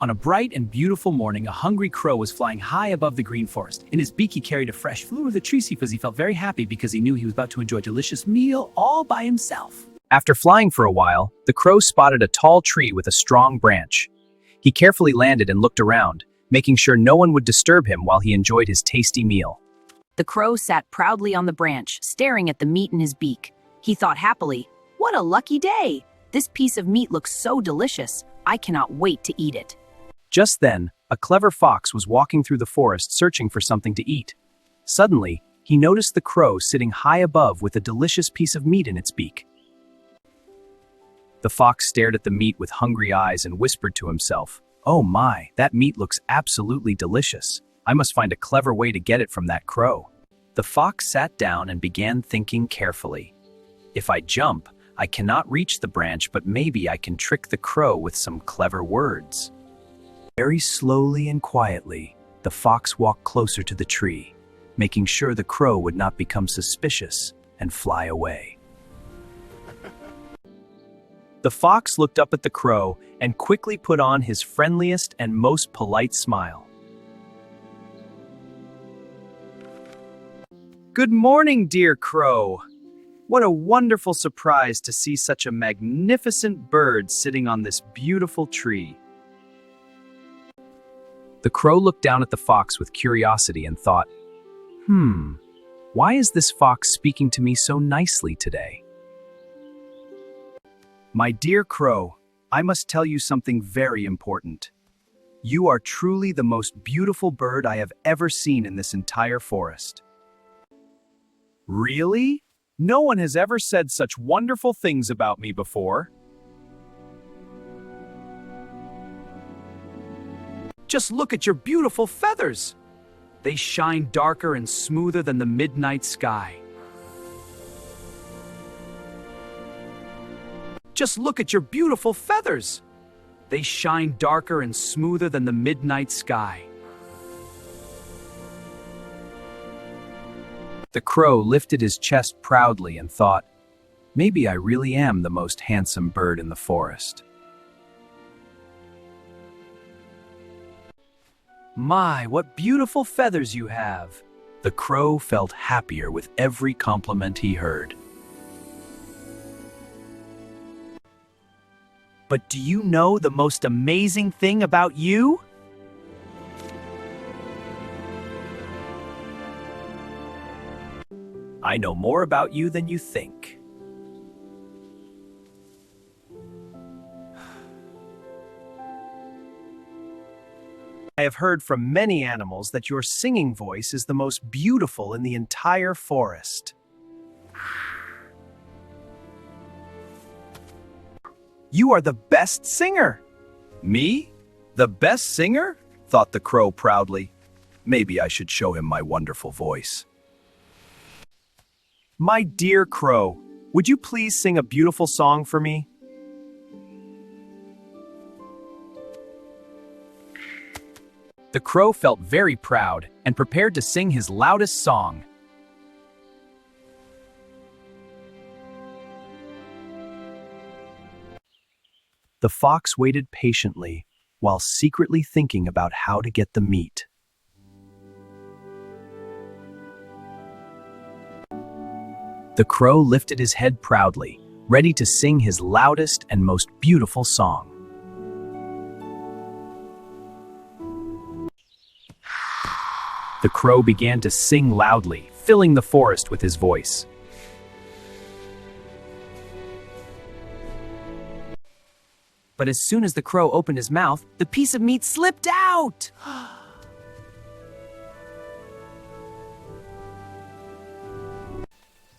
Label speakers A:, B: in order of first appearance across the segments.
A: On a bright and beautiful morning, a hungry crow was flying high above the green forest. In his beak, he carried a fresh flew of the tree because he felt very happy because he knew he was about to enjoy a delicious meal all by himself. After flying for a while, the crow spotted a tall tree with a strong branch. He carefully landed and looked around, making sure no one would disturb him while he enjoyed his tasty meal.
B: The crow sat proudly on the branch, staring at the meat in his beak. He thought happily, "What a lucky day! This piece of meat looks so delicious. I cannot wait to eat it."
A: Just then, a clever fox was walking through the forest searching for something to eat. Suddenly, he noticed the crow sitting high above with a delicious piece of meat in its beak. The fox stared at the meat with hungry eyes and whispered to himself, "Oh my, that meat looks absolutely delicious. I must find a clever way to get it from that crow." The fox sat down and began thinking carefully. "If I jump, I cannot reach the branch, but maybe I can trick the crow with some clever words." Very slowly and quietly, the fox walked closer to the tree, making sure the crow would not become suspicious and fly away. The fox looked up at the crow and quickly put on his friendliest and most polite smile. "Good morning, dear crow. What a wonderful surprise to see such a magnificent bird sitting on this beautiful tree." The crow looked down at the fox with curiosity and thought, Why is this fox speaking to me so nicely today? "My dear crow, I must tell you something very important. You are truly the most beautiful bird I have ever seen in this entire forest." "Really? No one has ever said such wonderful things about me before." "Just look at your beautiful feathers. They shine darker and smoother than the midnight sky. Just look at your beautiful feathers. They shine darker and smoother than the midnight sky." The crow lifted his chest proudly and thought, "Maybe I really am the most handsome bird in the forest." "My, what beautiful feathers you have!" The crow felt happier with every compliment he heard. "But do you know the most amazing thing about you?" "I know more about you than you think." "I have heard from many animals that your singing voice is the most beautiful in the entire forest." "You are the best singer." "Me? The best singer?" thought the crow proudly. "Maybe I should show him my wonderful voice." "My dear crow, would you please sing a beautiful song for me?" The crow felt very proud and prepared to sing his loudest song. The fox waited patiently while secretly thinking about how to get the meat. The crow lifted his head proudly, ready to sing his loudest and most beautiful song. The crow began to sing loudly, filling the forest with his voice. But as soon as the crow opened his mouth, the piece of meat slipped out.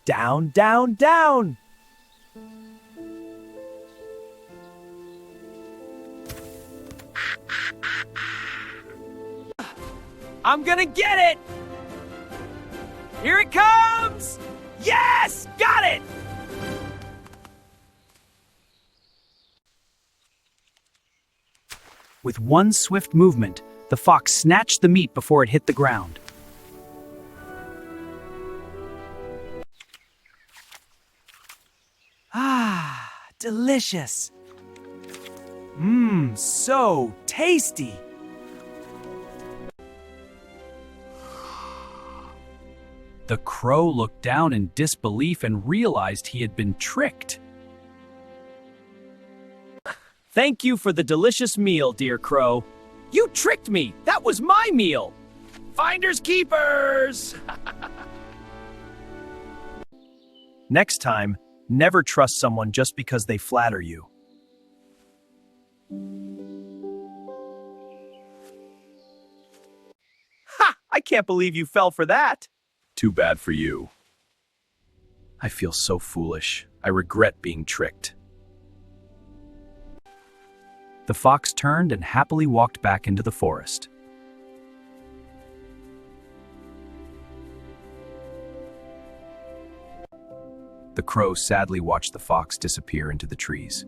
A: "Down, down, down!" "I'm gonna get it! Here it comes! Yes! Got it!" With one swift movement, the fox snatched the meat before it hit the ground. "Ah, delicious! Mmm, so tasty. The crow looked down in disbelief and realized he had been tricked. Thank you for the delicious meal, dear crow. You tricked me. That was my meal. Finders keepers. Next time, never trust someone just because they flatter you. Ha! I can't believe you fell for that. Too bad for you. I feel so foolish. I regret being tricked. The fox turned and happily walked back into the forest. The crow sadly watched the fox disappear into the trees.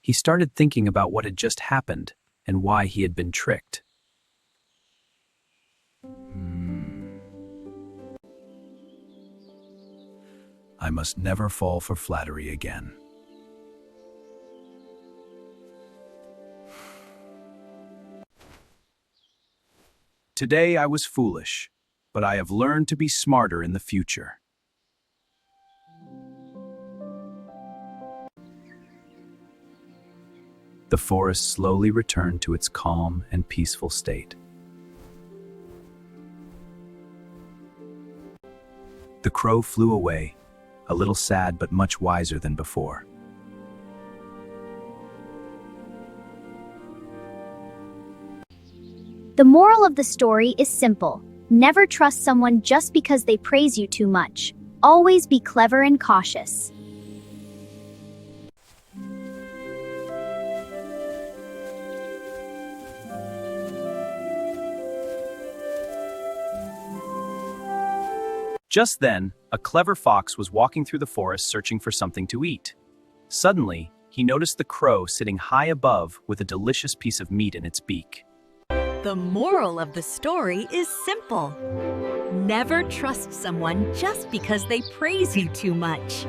A: He started thinking about what had just happened and why he had been tricked. I must never fall for flattery again. Today I was foolish, but I have learned to be smarter in the future. The forest slowly returned to its calm and peaceful state. The crow flew away, a little sad but much wiser than before.
C: The moral of the story is simple. Never trust someone just because they praise you too much. Always be clever and cautious.
A: Just then, a clever fox was walking through the forest searching for something to eat. Suddenly, he noticed the crow sitting high above with a delicious piece of meat in its beak.
D: The moral of the story is simple. Never trust someone just because they praise you too much.